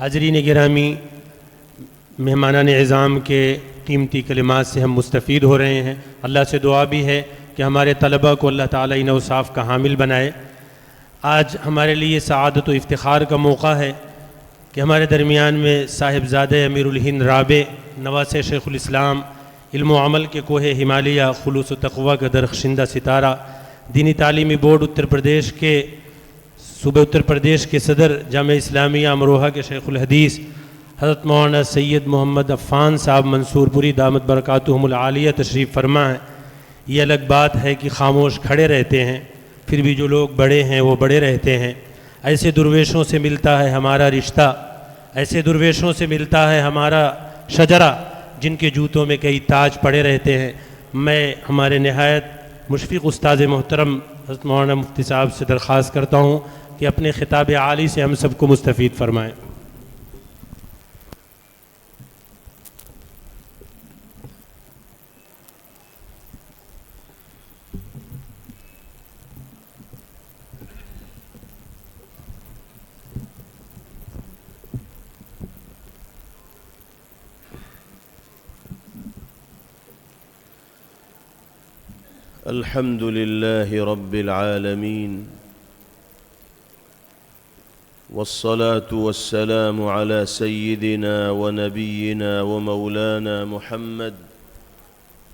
حاضرین گرامی، مہمانان اعظام کے قیمتی کلمات سے ہم مستفید ہو رہے ہیں۔ اللہ سے دعا بھی ہے کہ ہمارے طلبہ کو اللہ تعالیٰ ان اوصاف کا حامل بنائے۔ آج ہمارے لیے سعادت و افتخار کا موقع ہے کہ ہمارے درمیان میں صاحبزادہ امیر الہند رابع نواسہ شیخ الاسلام، علم و عمل کے کوہ ہمالیہ، خلوص و تقویٰ کا درخشندہ ستارہ، دینی تعلیمی بورڈ اتر پردیش کے صوبہ اتر پردیش کے صدر جامعہ اسلامیہ امروہہ کے شیخ الحدیث حضرت مولانا سید محمد عفان صاحب منصور پوری دامت برکاتہم العالیہ تشریف فرما ہیں۔ یہ الگ بات ہے کہ خاموش کھڑے رہتے ہیں، پھر بھی جو لوگ بڑے ہیں وہ بڑے رہتے ہیں۔ ایسے درویشوں سے ملتا ہے ہمارا رشتہ، ایسے درویشوں سے ملتا ہے ہمارا شجرہ، جن کے جوتوں میں کئی تاج پڑے رہتے ہیں۔ میں ہمارے نہایت مشفق استاذ محترم حضرت مولانا مفتی صاحب سے درخواست کرتا ہوں کہ اپنے خطاب عالی سے ہم سب کو مستفید فرمائیں۔ الحمد لله رب العالمين، والصلاة والسلام على سيدنا ونبينا ومولانا محمد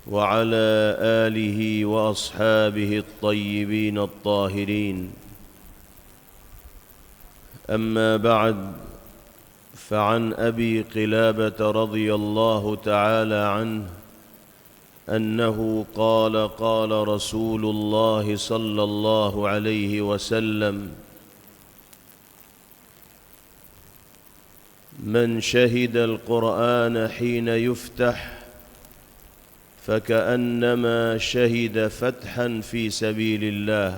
وعلى آله وأصحابه الطيبين الطاهرين. أما بعد، فعن أبي قلابة رضي الله تعالى عنه أنه قال قال رسول الله صلى الله عليه وسلم: من شهد القرآن حين يفتح فكأنما شهد فتحا في سبيل الله،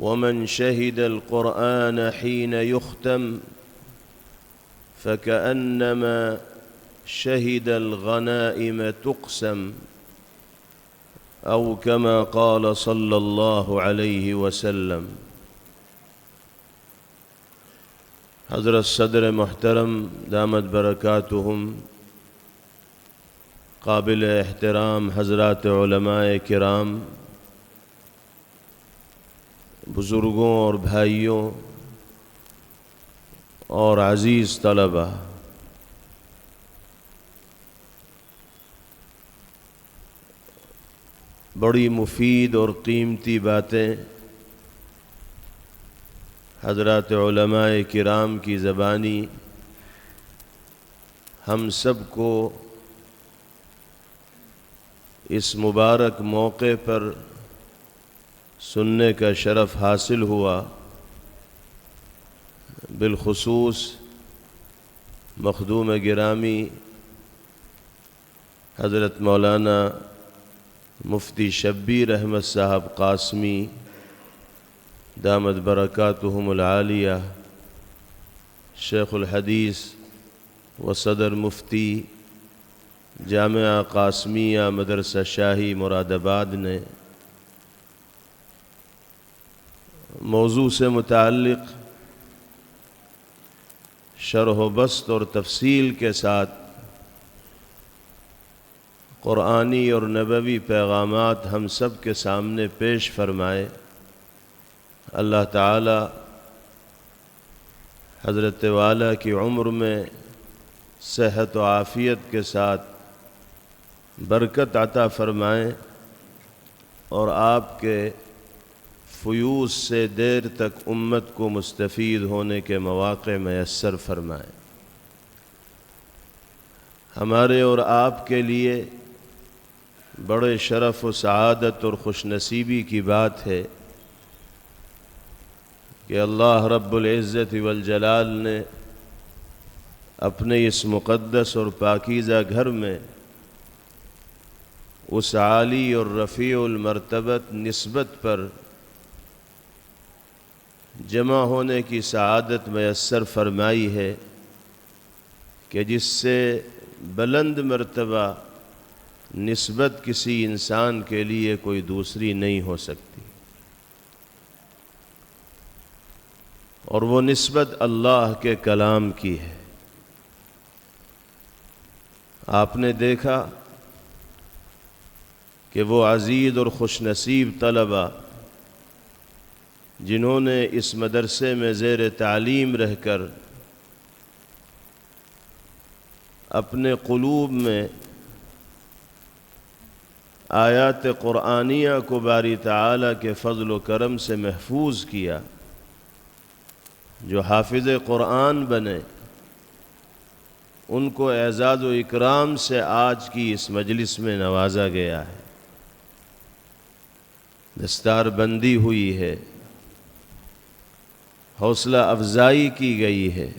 ومن شهد القرآن حين يختم فكأنما شهد الغنائم تقسم، أو كما قال صلى الله عليه وسلم۔ حضرت صدر محترم دامت برکاتہم، قابل احترام حضرات علماء کرام، بزرگوں اور بھائیوں اور عزیز طلبہ، بڑی مفید اور قیمتی باتیں حضرات علماء کرام کی زبانی ہم سب کو اس مبارک موقع پر سننے کا شرف حاصل ہوا۔ بالخصوص مخدوم گرامی حضرت مولانا مفتی شبیر احمد صاحب قاسمی دامت برکاتہم العالیہ، شیخ الحدیث و صدر مفتی جامعہ قاسمیہ مدرسہ شاہی مراد آباد نے موضوع سے متعلق شرح و بسط اور تفصیل کے ساتھ قرآنی اور نبوی پیغامات ہم سب کے سامنے پیش فرمائے۔ اللہ تعالی حضرت والا کی عمر میں صحت و عافیت کے ساتھ برکت عطا فرمائیں اور آپ کے فیوض سے دیر تک امت کو مستفید ہونے کے مواقع میسر فرمائیں۔ ہمارے اور آپ کے لیے بڑے شرف و سعادت اور خوش نصیبی کی بات ہے کہ اللہ رب العزت والجلال نے اپنے اس مقدس اور پاکیزہ گھر میں اس عالی اور رفیع المرتبت نسبت پر جمع ہونے کی سعادت میسر فرمائی ہے کہ جس سے بلند مرتبہ نسبت کسی انسان کے لیے کوئی دوسری نہیں ہو سکتی، اور وہ نسبت اللہ کے کلام کی ہے۔ آپ نے دیکھا کہ وہ عزیز اور خوش نصیب طلبہ جنہوں نے اس مدرسے میں زیر تعلیم رہ کر اپنے قلوب میں آیات قرآنیہ کو باری تعالیٰ کے فضل و کرم سے محفوظ کیا، جو حافظ قرآن بنے، ان کو اعزاز و اکرام سے آج کی اس مجلس میں نوازا گیا ہے، دستار بندی ہوئی ہے، حوصلہ افزائی کی گئی ہے،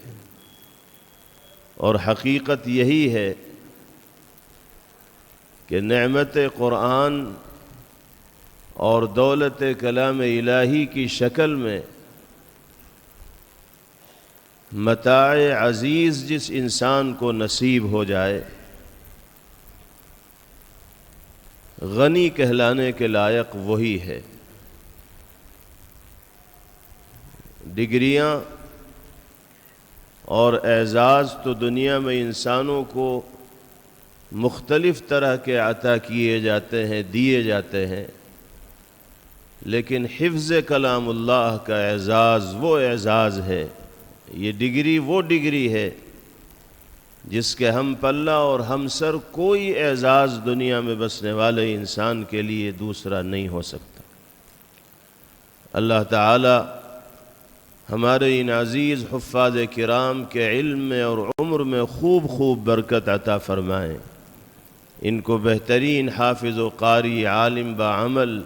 اور حقیقت یہی ہے کہ نعمت قرآن اور دولت کلام الہی کی شکل میں متاع عزیز جس انسان کو نصیب ہو جائے، غنی کہلانے کے لائق وہی ہے۔ ڈگریاں اور اعزاز تو دنیا میں انسانوں کو مختلف طرح کے عطا کیے جاتے ہیں، دیے جاتے ہیں، لیکن حفظ کلام اللہ کا اعزاز وہ اعزاز ہے، یہ ڈگری وہ ڈگری ہے جس کے ہم پلہ اور ہم سر کوئی اعزاز دنیا میں بسنے والے انسان کے لیے دوسرا نہیں ہو سکتا۔ اللہ تعالی ہمارے ان عزیز حفاظ کرام کے علم میں اور عمر میں خوب خوب برکت عطا فرمائیں، ان کو بہترین حافظ و قاری، عالم بعمل،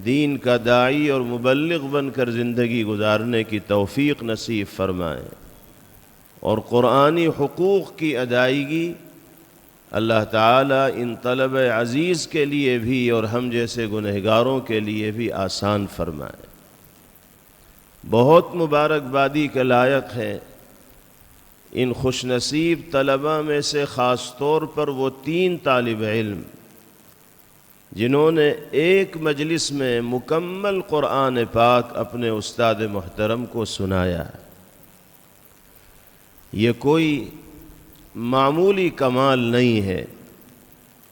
دین کا داعی اور مبلغ بن کر زندگی گزارنے کی توفیق نصیب فرمائیں، اور قرآنی حقوق کی ادائیگی اللہ تعالیٰ ان طلبہ عزیز کے لیے بھی اور ہم جیسے گنہگاروں کے لیے بھی آسان فرمائیں۔ بہت مبارکبادی کے لائق ہیں ان خوش نصیب طلبہ میں سے خاص طور پر وہ 3 طالب علم جنہوں نے ایک مجلس میں مکمل قرآن پاک اپنے استاد محترم کو سنایا۔ یہ کوئی معمولی کمال نہیں ہے،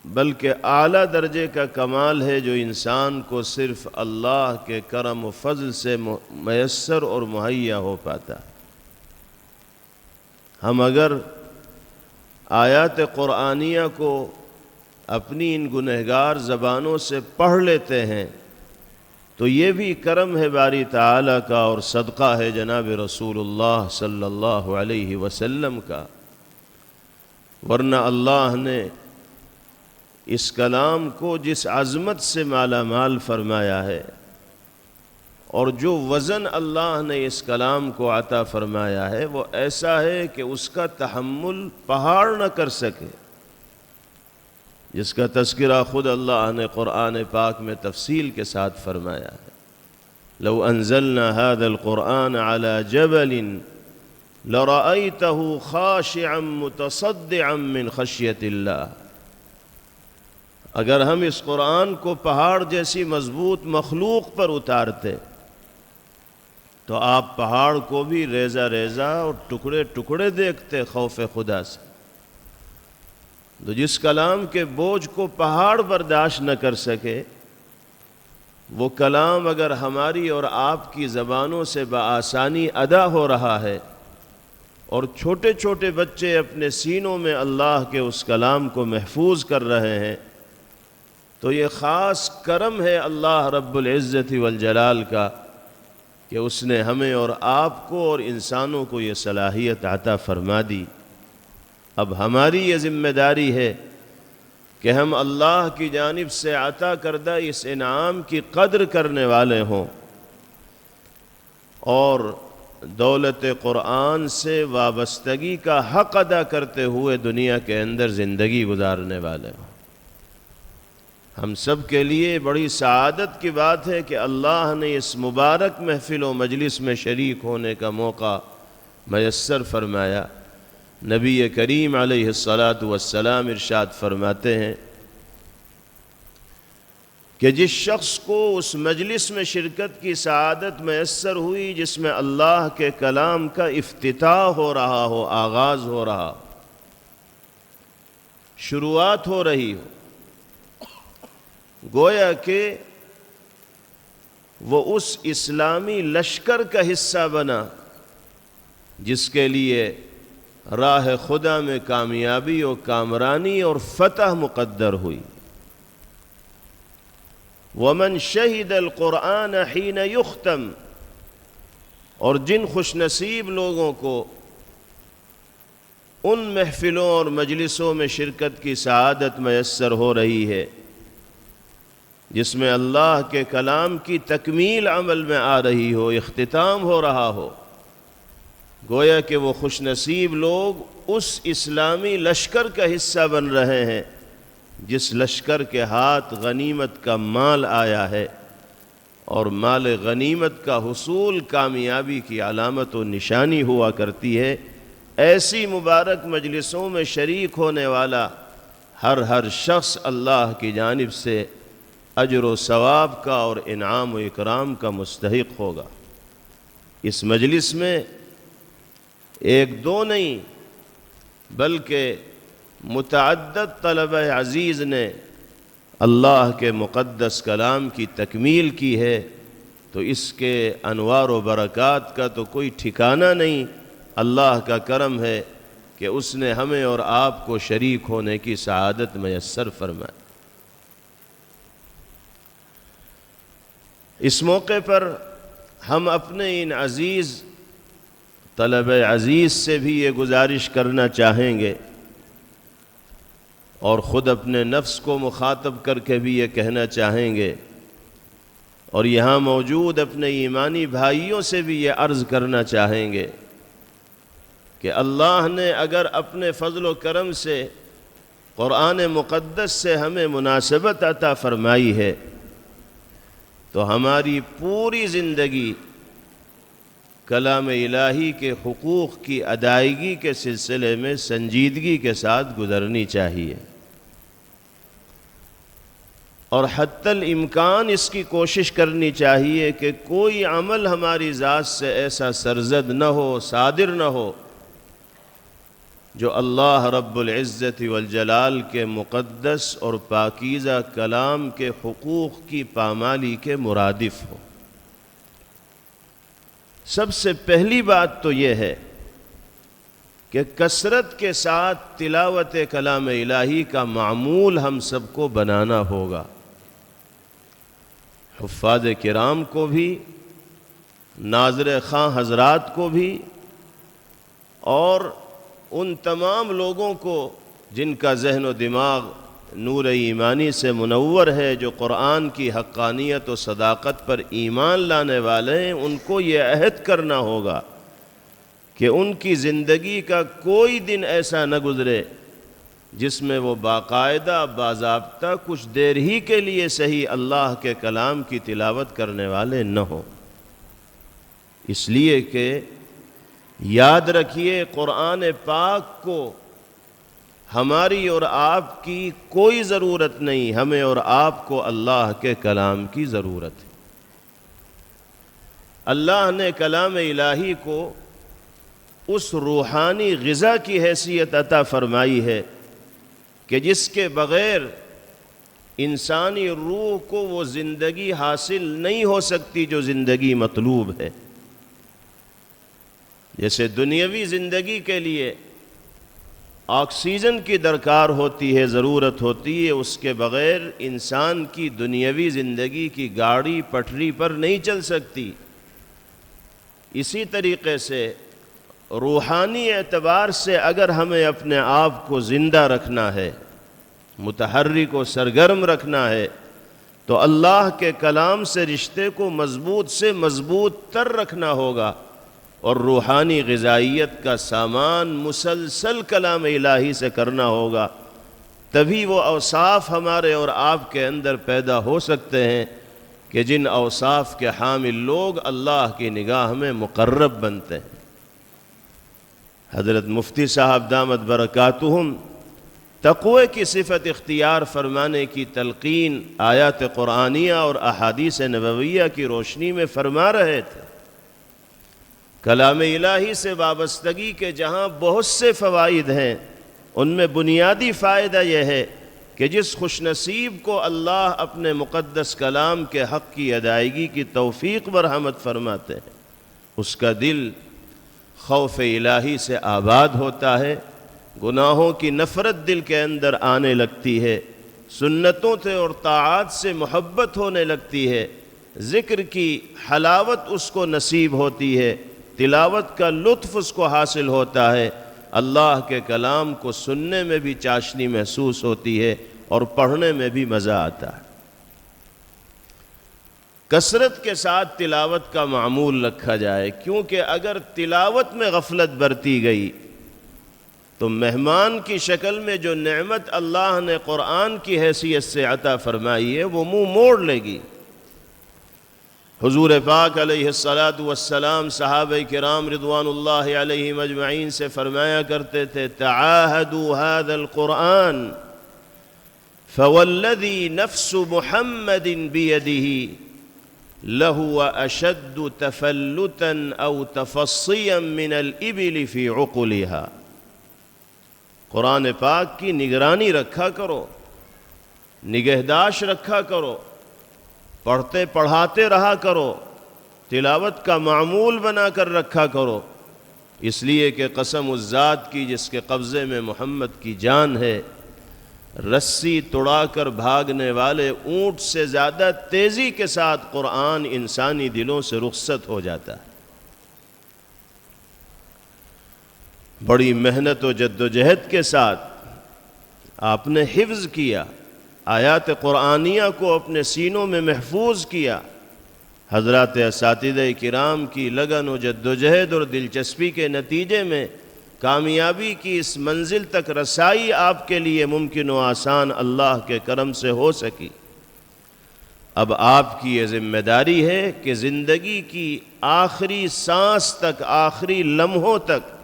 بلکہ اعلیٰ درجے کا کمال ہے جو انسان کو صرف اللہ کے کرم و فضل سے میسر اور مہیا ہو پاتا۔ ہم اگر آیات قرآنیہ کو اپنی ان گنہگار زبانوں سے پڑھ لیتے ہیں تو یہ بھی کرم ہے باری تعالیٰ کا اور صدقہ ہے جناب رسول اللہ صلی اللہ علیہ وسلم کا، ورنہ اللہ نے اس کلام کو جس عظمت سے مالا مال فرمایا ہے اور جو وزن اللہ نے اس کلام کو عطا فرمایا ہے وہ ایسا ہے کہ اس کا تحمل پہاڑ نہ کر سکے، جس کا تذکرہ خود اللہ نے قرآن پاک میں تفصیل کے ساتھ فرمایا ہے۔ لو انزلنا هذا القرآن على جبل لرأيته خاشعا متصدعا من خشية اللہ، اگر ہم اس قرآن کو پہاڑ جیسی مضبوط مخلوق پر اتارتے تو آپ پہاڑ کو بھی ریزہ ریزہ اور ٹکڑے ٹکڑے دیکھتے خوف خدا سے۔ تو جس کلام کے بوجھ کو پہاڑ برداشت نہ کر سکے، وہ کلام اگر ہماری اور آپ کی زبانوں سے بآسانی ادا ہو رہا ہے اور چھوٹے چھوٹے بچے اپنے سینوں میں اللہ کے اس کلام کو محفوظ کر رہے ہیں تو یہ خاص کرم ہے اللہ رب العزت والجلال کا کہ اس نے ہمیں اور آپ کو اور انسانوں کو یہ صلاحیت عطا فرما دی۔ اب ہماری یہ ذمہ داری ہے کہ ہم اللہ کی جانب سے عطا کردہ اس انعام کی قدر کرنے والے ہوں اور دولت قرآن سے وابستگی کا حق ادا کرتے ہوئے دنیا کے اندر زندگی گزارنے والے ہوں۔ ہم سب کے لیے بڑی سعادت کی بات ہے کہ اللہ نے اس مبارک محفل و مجلس میں شریک ہونے کا موقع میسر فرمایا۔ نبی کریم علیہ الصلاۃ والسلام ارشاد فرماتے ہیں کہ جس شخص کو اس مجلس میں شرکت کی سعادت میسر ہوئی جس میں اللہ کے کلام کا افتتاح ہو رہا ہو، آغاز ہو رہا، شروعات ہو رہی ہو، گویا کہ وہ اس اسلامی لشکر کا حصہ بنا جس کے لیے راہ خدا میں کامیابی و کامرانی اور فتح مقدر ہوئی۔ ومن شہد القرآن حین یختم، اور جن خوش نصیب لوگوں کو ان محفلوں اور مجلسوں میں شرکت کی سعادت میسر ہو رہی ہے جس میں اللہ کے کلام کی تکمیل عمل میں آ رہی ہو، اختتام ہو رہا ہو، گویا کہ وہ خوش نصیب لوگ اس اسلامی لشکر کا حصہ بن رہے ہیں جس لشکر کے ہاتھ غنیمت کا مال آیا ہے، اور مال غنیمت کا حصول کامیابی کی علامت و نشانی ہوا کرتی ہے۔ ایسی مبارک مجلسوں میں شریک ہونے والا ہر شخص اللہ کی جانب سے اجر و ثواب کا اور انعام و اکرام کا مستحق ہوگا۔ اس مجلس میں ایک دو نہیں بلکہ متعدد طلبہ عزیز نے اللہ کے مقدس کلام کی تکمیل کی ہے، تو اس کے انوار و برکات کا تو کوئی ٹھکانہ نہیں۔ اللہ کا کرم ہے کہ اس نے ہمیں اور آپ کو شریک ہونے کی سعادت میسر فرمائی۔ اس موقع پر ہم اپنے ان عزیز طلبہ عزیز سے بھی یہ گزارش کرنا چاہیں گے اور خود اپنے نفس کو مخاطب کر کے بھی یہ کہنا چاہیں گے، اور یہاں موجود اپنے ایمانی بھائیوں سے بھی یہ عرض کرنا چاہیں گے کہ اللہ نے اگر اپنے فضل و کرم سے قرآن مقدس سے ہمیں مناسبت عطا فرمائی ہے تو ہماری پوری زندگی کلام الہی کے حقوق کی ادائیگی کے سلسلے میں سنجیدگی کے ساتھ گزرنی چاہیے، اور حتی الامکان اس کی کوشش کرنی چاہیے کہ کوئی عمل ہماری ذات سے ایسا سرزد نہ ہو، صادر نہ ہو جو اللہ رب العزت والجلال کے مقدس اور پاکیزہ کلام کے حقوق کی پامالی کے مرادف ہو۔ سب سے پہلی بات تو یہ ہے کہ کثرت کے ساتھ تلاوت کلام الہی کا معمول ہم سب کو بنانا ہوگا، حفاظ کرام کو بھی، ناظر خواں حضرات کو بھی، اور ان تمام لوگوں کو جن کا ذہن و دماغ نور ایمانی سے منور ہے، جو قرآن کی حقانیت و صداقت پر ایمان لانے والے ہیں، ان کو یہ عہد کرنا ہوگا کہ ان کی زندگی کا کوئی دن ایسا نہ گزرے جس میں وہ باقاعدہ باضابطہ کچھ دیر ہی کے لیے صحیح اللہ کے کلام کی تلاوت کرنے والے نہ ہوں۔ اس لیے کہ یاد رکھیے قرآن پاک کو ہماری اور آپ کی کوئی ضرورت نہیں، ہمیں اور آپ کو اللہ کے کلام کی ضرورت ہے۔ اللہ نے کلام الہی کو اس روحانی غذا کی حیثیت عطا فرمائی ہے کہ جس کے بغیر انسانی روح کو وہ زندگی حاصل نہیں ہو سکتی جو زندگی مطلوب ہے۔ جیسے دنیاوی زندگی کے لیے آکسیجن کی درکار ہوتی ہے، ضرورت ہوتی ہے، اس کے بغیر انسان کی دنیاوی زندگی کی گاڑی پٹری پر نہیں چل سکتی۔ اسی طریقے سے روحانی اعتبار سے اگر ہمیں اپنے آپ کو زندہ رکھنا ہے، متحرک و سرگرم رکھنا ہے، تو اللہ کے کلام سے رشتے کو مضبوط سے مضبوط تر رکھنا ہوگا، اور روحانی غذائیت کا سامان مسلسل کلام الہی سے کرنا ہوگا، تبھی وہ اوصاف ہمارے اور آپ کے اندر پیدا ہو سکتے ہیں کہ جن اوصاف کے حامل لوگ اللہ کی نگاہ میں مقرب بنتے ہیں۔ حضرت مفتی صاحب دامت برکاتہم تقوی کی صفت اختیار فرمانے کی تلقین آیات قرآنیہ اور احادیث نبویہ کی روشنی میں فرما رہے تھے۔ کلام الہی سے وابستگی کے جہاں بہت سے فوائد ہیں، ان میں بنیادی فائدہ یہ ہے کہ جس خوش نصیب کو اللہ اپنے مقدس کلام کے حق کی ادائیگی کی توفیق مرحمت فرماتے ہیں، اس کا دل خوف الہی سے آباد ہوتا ہے، گناہوں کی نفرت دل کے اندر آنے لگتی ہے، سنتوں سے اور طاعات سے محبت ہونے لگتی ہے، ذکر کی حلاوت اس کو نصیب ہوتی ہے، تلاوت کا لطف اس کو حاصل ہوتا ہے، اللہ کے کلام کو سننے میں بھی چاشنی محسوس ہوتی ہے اور پڑھنے میں بھی مزہ آتا ہے۔ کثرت کے ساتھ تلاوت کا معمول رکھا جائے، کیونکہ اگر تلاوت میں غفلت برتی گئی تو مہمان کی شکل میں جو نعمت اللہ نے قرآن کی حیثیت سے عطا فرمائی ہے وہ منہ موڑ لے گی۔ حضور پاک علیہ الصلاۃ والسلام صحابہ کرام رضوان اللہ علیہم اجمعین سے فرمایا کرتے تھے، تعاہدوا هذا القرآن فوالذی نفس محمد بیدہ لہو اشد تفلتا او تفصیا من الابل فی عقلها۔ قرآن پاک کی نگرانی رکھا کرو، نگہداشت رکھا کرو، پڑھتے پڑھاتے رہا کرو، تلاوت کا معمول بنا کر رکھا کرو، اس لیے کہ قسم اس ذات کی جس کے قبضے میں محمد کی جان ہے، رسی توڑا کر بھاگنے والے اونٹ سے زیادہ تیزی کے ساتھ قرآن انسانی دلوں سے رخصت ہو جاتا ہے۔ بڑی محنت و جد و جہد کے ساتھ آپ نے حفظ کیا، آیات قرآنیہ کو اپنے سینوں میں محفوظ کیا۔ حضرات اساتذہ کرام کی لگن و جد و جہد اور دلچسپی کے نتیجے میں کامیابی کی اس منزل تک رسائی آپ کے لیے ممکن و آسان اللہ کے کرم سے ہو سکی۔ اب آپ کی یہ ذمہ داری ہے کہ زندگی کی آخری سانس تک، آخری لمحوں تک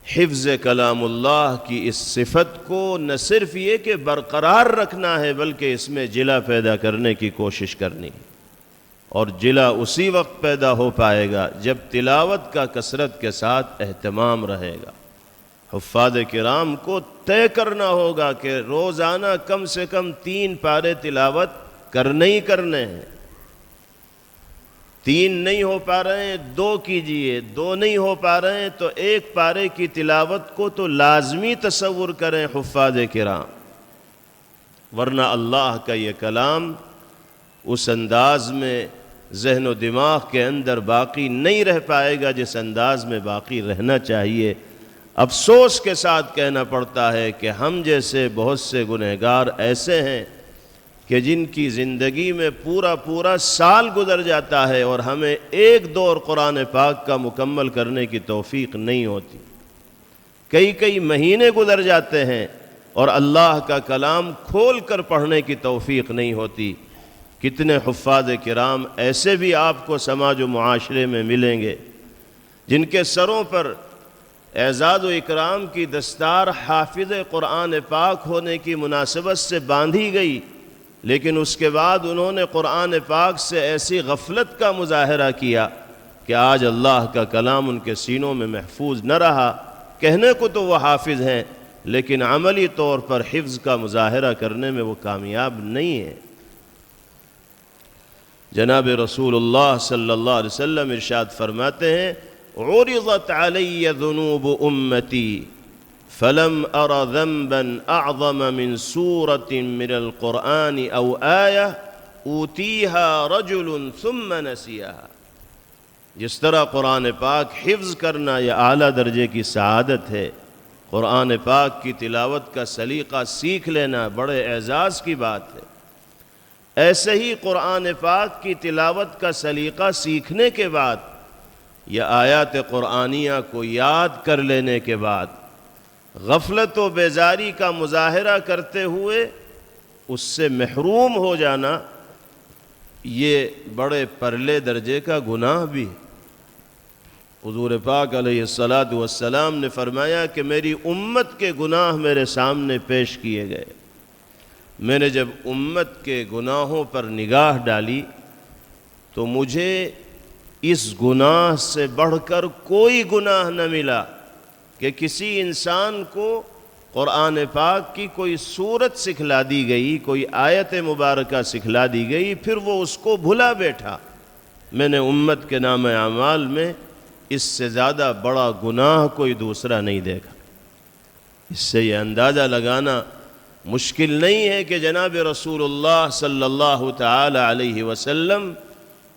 حفظ کلام اللہ کی اس صفت کو نہ صرف یہ کہ برقرار رکھنا ہے بلکہ اس میں جلا پیدا کرنے کی کوشش کرنی ہے، اور جلا اسی وقت پیدا ہو پائے گا جب تلاوت کا کثرت کے ساتھ اہتمام رہے گا۔ حفاظ کرام کو طے کرنا ہوگا کہ روزانہ کم سے کم 3 پارے تلاوت کرنے ہی کرنے ہیں۔ 3 نہیں ہو پا رہے ہیں 2 کیجئے، 2 نہیں ہو پا رہے ہیں تو 1 پارے کی تلاوت کو تو لازمی تصور کریں حفاظ کرام، ورنہ اللہ کا یہ کلام اس انداز میں ذہن و دماغ کے اندر باقی نہیں رہ پائے گا جس انداز میں باقی رہنا چاہیے۔ افسوس کے ساتھ کہنا پڑتا ہے کہ ہم جیسے بہت سے گنہگار ایسے ہیں کہ جن کی زندگی میں پورا سال گزر جاتا ہے اور ہمیں ایک دور قرآن پاک کا مکمل کرنے کی توفیق نہیں ہوتی، کئی مہینے گزر جاتے ہیں اور اللہ کا کلام کھول کر پڑھنے کی توفیق نہیں ہوتی۔ کتنے حفاظ کرام ایسے بھی آپ کو سماج و معاشرے میں ملیں گے جن کے سروں پر اعزاز و اکرام کی دستار حافظ قرآن پاک ہونے کی مناسبت سے باندھی گئی، لیکن اس کے بعد انہوں نے قرآن پاک سے ایسی غفلت کا مظاہرہ کیا کہ آج اللہ کا کلام ان کے سینوں میں محفوظ نہ رہا۔ کہنے کو تو وہ حافظ ہیں لیکن عملی طور پر حفظ کا مظاہرہ کرنے میں وہ کامیاب نہیں ہیں۔ جناب رسول اللہ صلی اللہ علیہ وسلم ارشاد فرماتے ہیں، عرضت علی ذنوب امتی فلم ار ذنبا اعظم من سورة من القرآن او آیہ اوتیہا رجل ثم نسیہا۔ جس طرح قرآن پاک حفظ کرنا یہ اعلیٰ درجے کی سعادت ہے، قرآن پاک کی تلاوت کا سلیقہ سیکھ لینا بڑے اعزاز کی بات ہے، ایسے ہی قرآن پاک کی تلاوت کا سلیقہ سیکھنے کے بعد یا آیات قرآنیہ کو یاد کر لینے کے بعد غفلت و بیزاری کا مظاہرہ کرتے ہوئے اس سے محروم ہو جانا یہ بڑے پرلے درجے کا گناہ بھی ہے۔ حضور پاک علیہ الصلاۃ والسلام نے فرمایا کہ میری امت کے گناہ میرے سامنے پیش کیے گئے، میں نے جب امت کے گناہوں پر نگاہ ڈالی تو مجھے اس گناہ سے بڑھ کر کوئی گناہ نہ ملا کہ کسی انسان کو قرآن پاک کی کوئی سورت سکھلا دی گئی، کوئی آیت مبارکہ سکھلا دی گئی، پھر وہ اس کو بھلا بیٹھا۔ میں نے امت کے نام اعمال میں اس سے زیادہ بڑا گناہ کوئی دوسرا نہیں دیکھا۔ اس سے یہ اندازہ لگانا مشکل نہیں ہے کہ جناب رسول اللہ صلی اللہ تعالی علیہ وسلم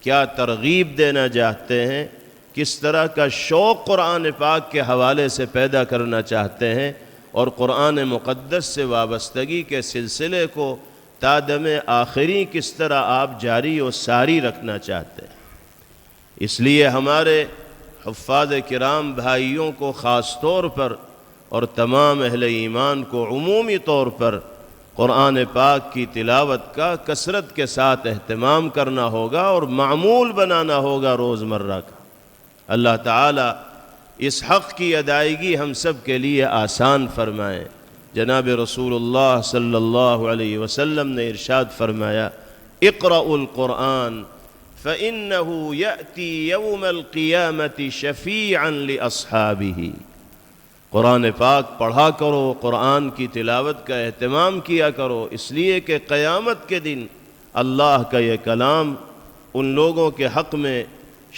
کیا ترغیب دینا چاہتے ہیں، کس طرح کا شوق قرآن پاک کے حوالے سے پیدا کرنا چاہتے ہیں، اور قرآن مقدس سے وابستگی کے سلسلے کو تا دم آخری کس طرح آپ جاری و ساری رکھنا چاہتے ہیں۔ اس لیے ہمارے حفاظ کرام بھائیوں کو خاص طور پر اور تمام اہل ایمان کو عمومی طور پر قرآن پاک کی تلاوت کا کثرت کے ساتھ اہتمام کرنا ہوگا اور معمول بنانا ہوگا روزمرہ کا۔ اللہ تعالی اس حق کی ادائیگی ہم سب کے لیے آسان فرمائے۔ جناب رسول اللہ صلی اللہ علیہ وسلم نے ارشاد فرمایا، اقرأوا القرآن فإنه يأتي يوم القيامة شفيعا لأصحابه۔ قرآن پاک پڑھا کرو، قرآن کی تلاوت کا اہتمام کیا کرو، اس لیے کہ قیامت کے دن اللہ کا یہ کلام ان لوگوں کے حق میں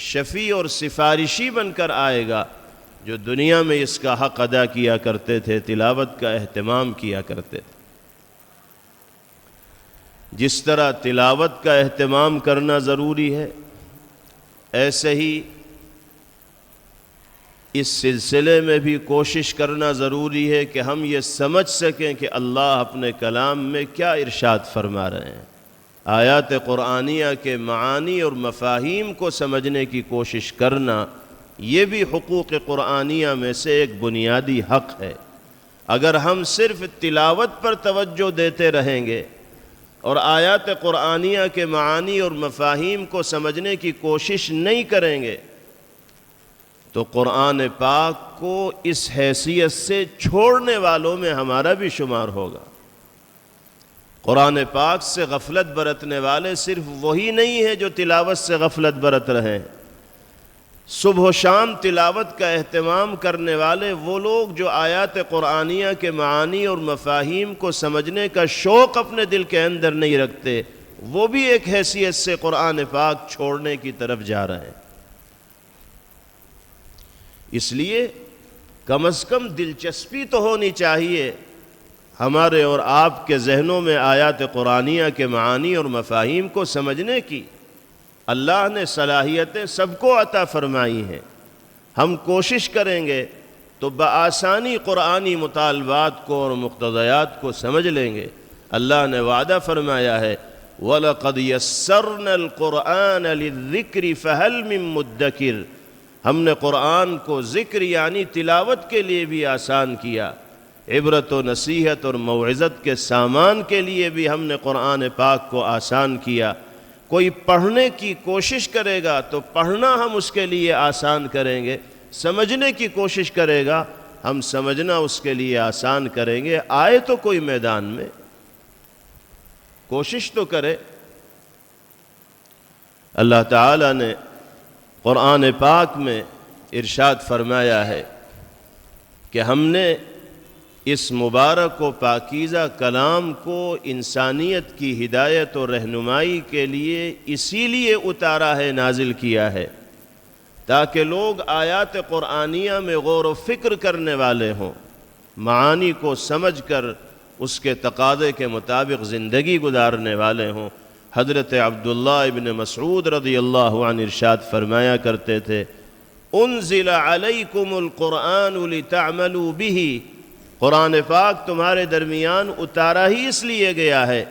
شفیع اور سفارشی بن کر آئے گا جو دنیا میں اس کا حق ادا کیا کرتے تھے، تلاوت کا اہتمام کیا کرتے تھے۔ جس طرح تلاوت کا اہتمام کرنا ضروری ہے، ایسے ہی اس سلسلے میں بھی کوشش کرنا ضروری ہے کہ ہم یہ سمجھ سکیں کہ اللہ اپنے کلام میں کیا ارشاد فرما رہے ہیں۔ آیات قرآنیہ کے معانی اور مفاہیم کو سمجھنے کی کوشش کرنا، یہ بھی حقوق قرآنیہ میں سے ایک بنیادی حق ہے۔ اگر ہم صرف تلاوت پر توجہ دیتے رہیں گے اور آیات قرآنیہ کے معانی اور مفاہیم کو سمجھنے کی کوشش نہیں کریں گے تو قرآن پاک کو اس حیثیت سے چھوڑنے والوں میں ہمارا بھی شمار ہوگا۔ قرآن پاک سے غفلت برتنے والے صرف وہی نہیں ہیں جو تلاوت سے غفلت برت رہے ہیں۔ صبح و شام تلاوت کا اہتمام کرنے والے وہ لوگ جو آیات قرآنیہ کے معانی اور مفاہیم کو سمجھنے کا شوق اپنے دل کے اندر نہیں رکھتے، وہ بھی ایک حیثیت سے قرآن پاک چھوڑنے کی طرف جا رہے ہیں۔ اس لیے کم از کم دلچسپی تو ہونی چاہیے ہمارے اور آپ کے ذہنوں میں آیات قرآنیہ کے معانی اور مفاہیم کو سمجھنے کی۔ اللہ نے صلاحیتیں سب کو عطا فرمائی ہیں، ہم کوشش کریں گے تو بآسانی قرآنی مطالبات کو اور مقتضیات کو سمجھ لیں گے۔ اللہ نے وعدہ فرمایا ہے وَلَقَدْ يَسَّرْنَا الْقُرْآنَ لِلذِّكْرِ فَهَلْ مِن مُدَّكِرٍ۔ ہم نے قرآن کو ذکر یعنی تلاوت کے لیے بھی آسان کیا، عبرت و نصیحت اور موعظت کے سامان کے لیے بھی ہم نے قرآن پاک کو آسان کیا۔ کوئی پڑھنے کی کوشش کرے گا تو پڑھنا ہم اس کے لیے آسان کریں گے، سمجھنے کی کوشش کرے گا ہم سمجھنا اس کے لیے آسان کریں گے۔ آئے تو کوئی میدان میں کوشش تو کرے۔ اللہ تعالی نے قرآن پاک میں ارشاد فرمایا ہے کہ ہم نے اس مبارک و پاکیزہ کلام کو انسانیت کی ہدایت و رہنمائی کے لیے اسی لیے اتارا ہے، نازل کیا ہے، تاکہ لوگ آیات قرآنیہ میں غور و فکر کرنے والے ہوں، معانی کو سمجھ کر اس کے تقاضے کے مطابق زندگی گزارنے والے ہوں۔ حضرت عبداللہ ابن مسعود رضی اللہ عنہ ارشاد فرمایا کرتے تھے انزل علیکم القرآن لتعملوا به، قرآن پاک تمہارے درمیان اتارا ہی اس لیے گیا ہے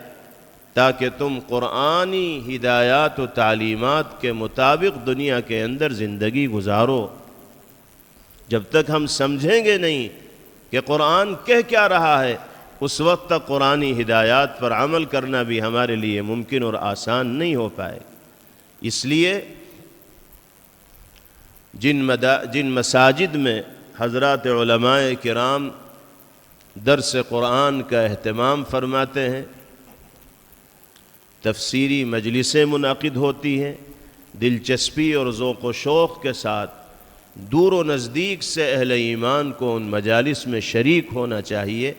تاکہ تم قرآنی ہدایات و تعلیمات کے مطابق دنیا کے اندر زندگی گزارو۔ جب تک ہم سمجھیں گے نہیں کہ قرآن کہہ کیا رہا ہے، اس وقت تک قرآنی ہدایات پر عمل کرنا بھی ہمارے لیے ممکن اور آسان نہیں ہو پائے۔ اس لیے جن مساجد میں حضرات علماء کرام درس قرآن کا اہتمام فرماتے ہیں، تفسیری مجلسیں منعقد ہوتی ہیں، دلچسپی اور ذوق و شوق کے ساتھ دور و نزدیک سے اہل ایمان کو ان مجالس میں شریک ہونا چاہیے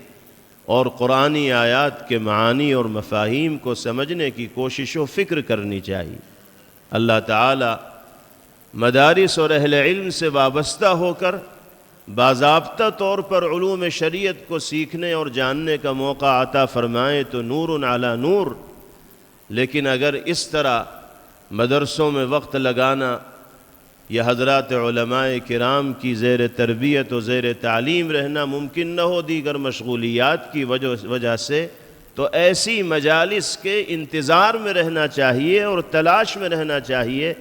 اور قرآنی آیات کے معانی اور مفاہیم کو سمجھنے کی کوشش و فکر کرنی چاہیے۔ اللہ تعالی مدارس اور اہل علم سے وابستہ ہو کر باضابطہ طور پر علوم شریعت کو سیکھنے اور جاننے کا موقع عطا فرمائے تو نور علی نور، لیکن اگر اس طرح مدرسوں میں وقت لگانا یا حضرات علماء کرام کی زیر تربیت و زیر تعلیم رہنا ممکن نہ ہو دیگر مشغولیات کی وجہ سے، تو ایسی مجالس کے انتظار میں رہنا چاہیے اور تلاش میں رہنا چاہیے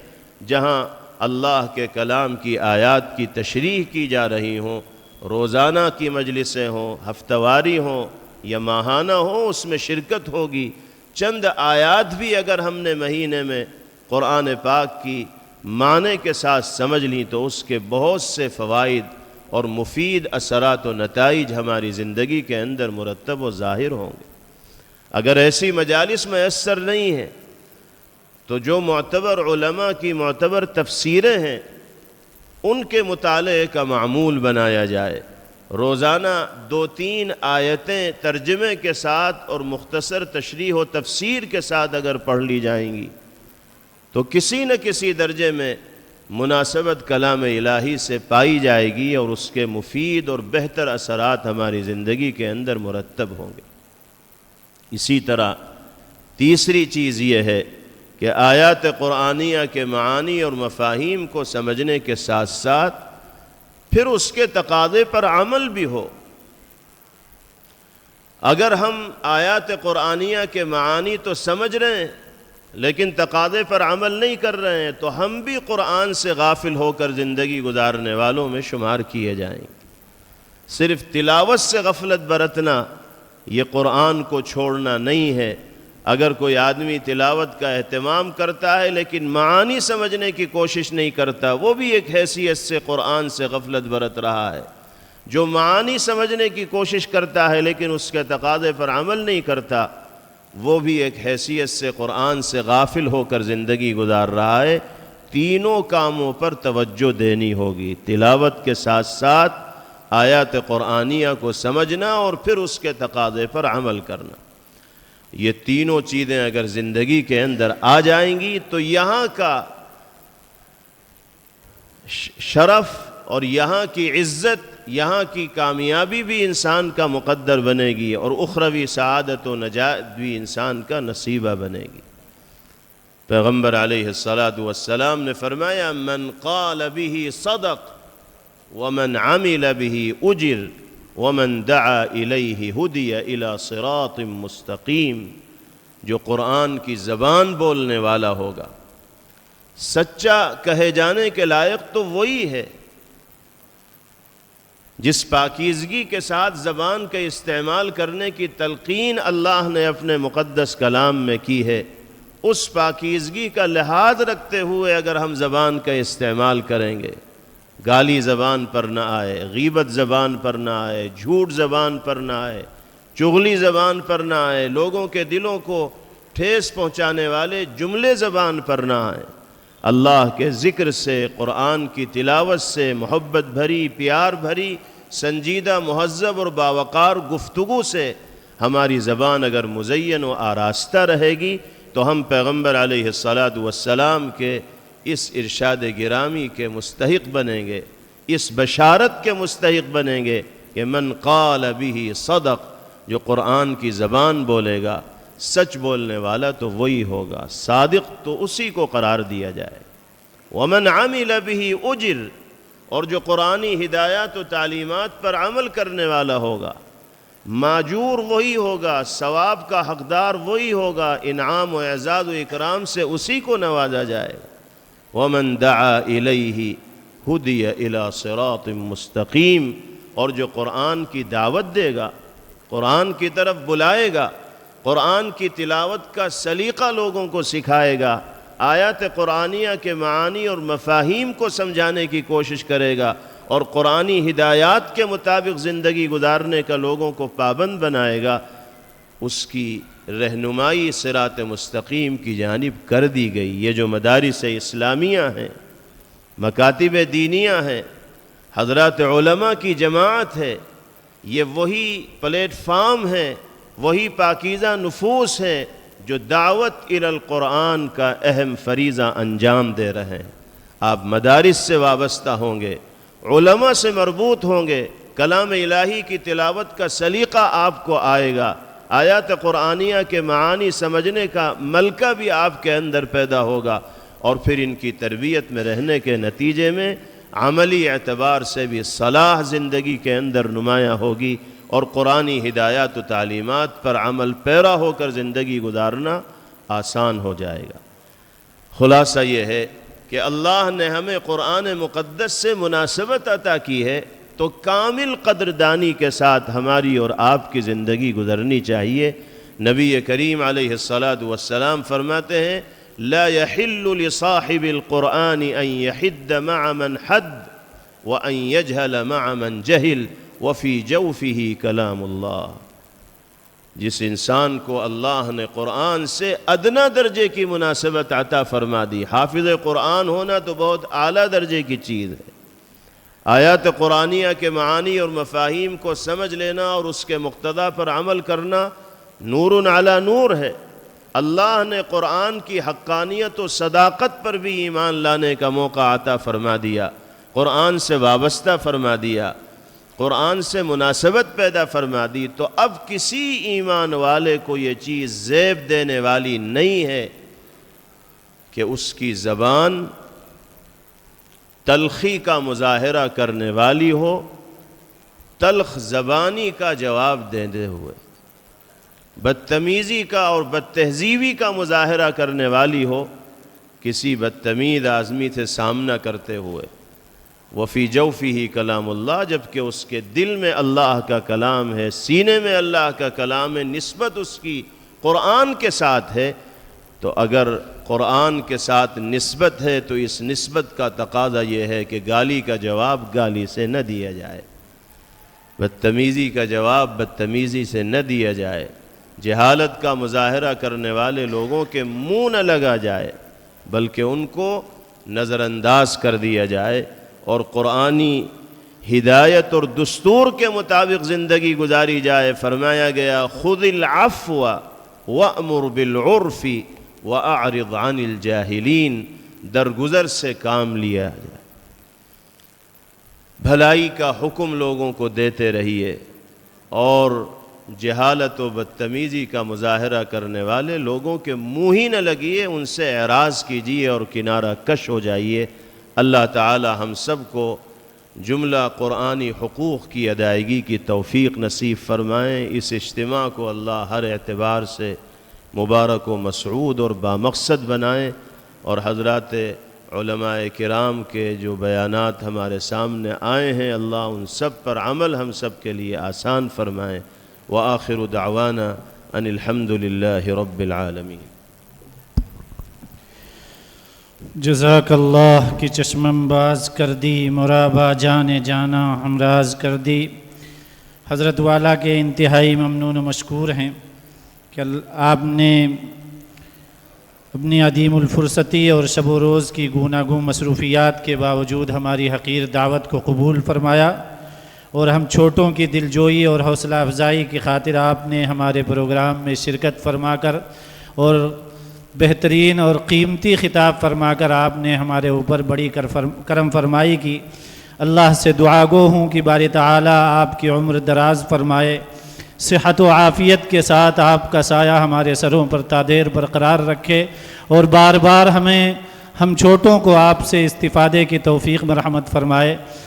جہاں اللہ کے کلام کی آیات کی تشریح کی جا رہی ہوں، روزانہ کی مجلسیں ہوں، ہفتہ واری ہوں یا ماہانہ ہوں، اس میں شرکت ہوگی۔ چند آیات بھی اگر ہم نے مہینے میں قرآن پاک کی معنی کے ساتھ سمجھ لیں تو اس کے بہت سے فوائد اور مفید اثرات و نتائج ہماری زندگی کے اندر مرتب و ظاہر ہوں گے۔ اگر ایسی مجالس میسر نہیں ہیں تو جو معتبر علماء کی معتبر تفسیریں ہیں ان کے مطالعے کا معمول بنایا جائے، روزانہ 2-3 آیتیں ترجمے کے ساتھ اور مختصر تشریح و تفسیر کے ساتھ اگر پڑھ لی جائیں گی تو کسی نہ کسی درجے میں مناسبت کلام الہی سے پائی جائے گی اور اس کے مفید اور بہتر اثرات ہماری زندگی کے اندر مرتب ہوں گے۔ اسی طرح تیسری چیز یہ ہے کہ آیات قرآنیہ کے معانی اور مفاہیم کو سمجھنے کے ساتھ ساتھ پھر اس کے تقاضے پر عمل بھی ہو۔ اگر ہم آیات قرآنیہ کے معانی تو سمجھ رہے ہیں لیکن تقاضے پر عمل نہیں کر رہے ہیں تو ہم بھی قرآن سے غافل ہو کر زندگی گزارنے والوں میں شمار کیے جائیں گے۔ صرف تلاوت سے غفلت برتنا یہ قرآن کو چھوڑنا نہیں ہے۔ اگر کوئی آدمی تلاوت کا اہتمام کرتا ہے لیکن معانی سمجھنے کی کوشش نہیں کرتا، وہ بھی ایک حیثیت سے قرآن سے غفلت برت رہا ہے۔ جو معانی سمجھنے کی کوشش کرتا ہے لیکن اس کے تقاضے پر عمل نہیں کرتا، وہ بھی ایک حیثیت سے قرآن سے غافل ہو کر زندگی گزار رہا ہے۔ تینوں کاموں پر توجہ دینی ہوگی، تلاوت کے ساتھ ساتھ آیات قرآنیہ کو سمجھنا اور پھر اس کے تقاضے پر عمل کرنا۔ یہ تینوں چیزیں اگر زندگی کے اندر آ جائیں گی تو یہاں کا شرف اور یہاں کی عزت، یہاں کی کامیابی بھی انسان کا مقدر بنے گی اور اخروی سعادت و نجات بھی انسان کا نصیبہ بنے گی۔ پیغمبر علیہ السلام نے فرمایا من قال به صدق ومن عمل به اجر ومن دعا الیہ ہدی الی صراط مستقیم۔ جو قرآن کی زبان بولنے والا ہوگا، سچا کہے جانے کے لائق تو وہی ہے جس پاکیزگی کے ساتھ زبان کا استعمال کرنے کی تلقین اللہ نے اپنے مقدس کلام میں کی ہے۔ اس پاکیزگی کا لحاظ رکھتے ہوئے اگر ہم زبان کا استعمال کریں گے، گالی زبان پر نہ آئے، غیبت زبان پر نہ آئے، جھوٹ زبان پر نہ آئے، چغلی زبان پر نہ آئے، لوگوں کے دلوں کو ٹھیس پہنچانے والے جملے زبان پر نہ آئے، اللہ کے ذکر سے، قرآن کی تلاوت سے، محبت بھری، پیار بھری، سنجیدہ، مہذب اور باوقار گفتگو سے ہماری زبان اگر مزین و آراستہ رہے گی تو ہم پیغمبر علیہ السلام کے اس ارشاد گرامی کے مستحق بنیں گے، اس بشارت کے مستحق بنیں گے کہ من قال به صدق، جو قرآن کی زبان بولے گا، سچ بولنے والا تو وہی ہوگا، صادق تو اسی کو قرار دیا جائے۔ ومن عمل به اجر، اور جو قرآنی ہدایات و تعلیمات پر عمل کرنے والا ہوگا، ماجور وہی ہوگا، ثواب کا حقدار وہی ہوگا، انعام و اعزاز و اکرام سے اسی کو نوازا جائے۔ ومن دعا الیہ ہدی الی صراط مستقیم، اور جو قرآن کی دعوت دے گا، قرآن کی طرف بلائے گا، قرآن کی تلاوت کا سلیقہ لوگوں کو سکھائے گا، آیات قرآنیہ کے معانی اور مفاہیم کو سمجھانے کی کوشش کرے گا اور قرآنی ہدایات کے مطابق زندگی گزارنے کا لوگوں کو پابند بنائے گا، اس کی رہنمائی صراط مستقیم کی جانب کر دی گئی۔ یہ جو مدارس اسلامیہ ہیں، مکاتب دینیہ ہیں، حضرات علماء کی جماعت ہے، یہ وہی پلیٹ فارم ہیں، وہی پاکیزہ نفوس ہیں جو دعوت الی القرآن کا اہم فریضہ انجام دے رہے ہیں۔ آپ مدارس سے وابستہ ہوں گے، علماء سے مربوط ہوں گے، کلام الہی کی تلاوت کا سلیقہ آپ کو آئے گا، آیات قرآنیہ کے معانی سمجھنے کا ملکہ بھی آپ کے اندر پیدا ہوگا، اور پھر ان کی تربیت میں رہنے کے نتیجے میں عملی اعتبار سے بھی صلاح زندگی کے اندر نمایاں ہوگی، اور قرآنی ہدایات و تعلیمات پر عمل پیرا ہو کر زندگی گزارنا آسان ہو جائے گا۔ خلاصہ یہ ہے کہ اللہ نے ہمیں قرآن مقدس سے مناسبت عطا کی ہے، تو کامل قدردانی کے ساتھ ہماری اور آپ کی زندگی گزرنی چاہیے۔ نبی کریم علیہ السلام فرماتے ہیں لا يحل لصاحب القرآن ان يحد مع من حد وان يجهل مع من جهل وفي جوفه کلام اللہ۔ جس انسان کو اللہ نے قرآن سے ادنا درجے کی مناسبت عطا فرما دی، حافظ قرآن ہونا تو بہت اعلیٰ درجے کی چیز ہے، آیات قرآنیہ کے معانی اور مفاہیم کو سمجھ لینا اور اس کے مقتضا پر عمل کرنا نور علی نور ہے۔ اللہ نے قرآن کی حقانیت و صداقت پر بھی ایمان لانے کا موقع عطا فرما دیا، قرآن سے وابستہ فرما دیا، قرآن سے مناسبت پیدا فرما دی، تو اب کسی ایمان والے کو یہ چیز زیب دینے والی نہیں ہے کہ اس کی زبان تلخی کا مظاہرہ کرنے والی ہو، تلخ زبانی کا جواب دیتے ہوئے، بدتمیزی کا اور بدتہذیبی کا مظاہرہ کرنے والی ہو، کسی بدتمیز آدمی سے سامنا کرتے ہوئے۔ وفی جوفہ کلام اللہ، جبکہ اس کے دل میں اللہ کا کلام ہے، سینے میں اللہ کا کلام ہے، نسبت اس کی قرآن کے ساتھ ہے۔ تو اگر قرآن کے ساتھ نسبت ہے تو اس نسبت کا تقاضا یہ ہے کہ گالی کا جواب گالی سے نہ دیا جائے، بدتمیزی کا جواب بدتمیزی سے نہ دیا جائے، جہالت کا مظاہرہ کرنے والے لوگوں کے منہ نہ لگا جائے، بلکہ ان کو نظر انداز کر دیا جائے، اور قرآنی ہدایت اور دستور کے مطابق زندگی گزاری جائے۔ فرمایا گیا خذ العفو وأمر بالعرف وأعرض عن الجاہلین، درگزر سے کام لیا جائے، بھلائی کا حکم لوگوں کو دیتے رہیے، اور جہالت و بدتمیزی کا مظاہرہ کرنے والے لوگوں کے منہ ہی نہ لگیے، ان سے اعراض کیجیے اور کنارہ کش ہو جائیے۔ اللہ تعالی ہم سب کو جملہ قرآنی حقوق کی ادائیگی کی توفیق نصیب فرمائیں۔ اس اجتماع کو اللہ ہر اعتبار سے مبارک و مسعود اور بامقصد بنائیں، اور حضرات علماء کرام کے جو بیانات ہمارے سامنے آئے ہیں، اللہ ان سب پر عمل ہم سب کے لیے آسان فرمائیں۔ وآخر دعوانا ان الحمد للہ رب العالمین۔ جزاک اللہ کی چشمم باز کر دی، مرابا جان جانا ہمراز کر دی۔ حضرت والا کے انتہائی ممنون و مشکور ہیں کہ آپ نے اپنی عدیم الفرصتی اور شب و روز کی گوناگوں مصروفیات کے باوجود ہماری حقیر دعوت کو قبول فرمایا، اور ہم چھوٹوں کی دلجوئی اور حوصلہ افزائی کی خاطر آپ نے ہمارے پروگرام میں شرکت فرما کر اور بہترین اور قیمتی خطاب فرما کر آپ نے ہمارے اوپر بڑی کرم فرمائی کی۔ اللہ سے دعا گو ہوں کہ باری تعالیٰ آپ کی عمر دراز فرمائے، صحت و عافیت کے ساتھ آپ کا سایہ ہمارے سروں پر تا دیر برقرار رکھے، اور بار بار ہم چھوٹوں کو آپ سے استفادے کی توفیق مرحمت فرمائے۔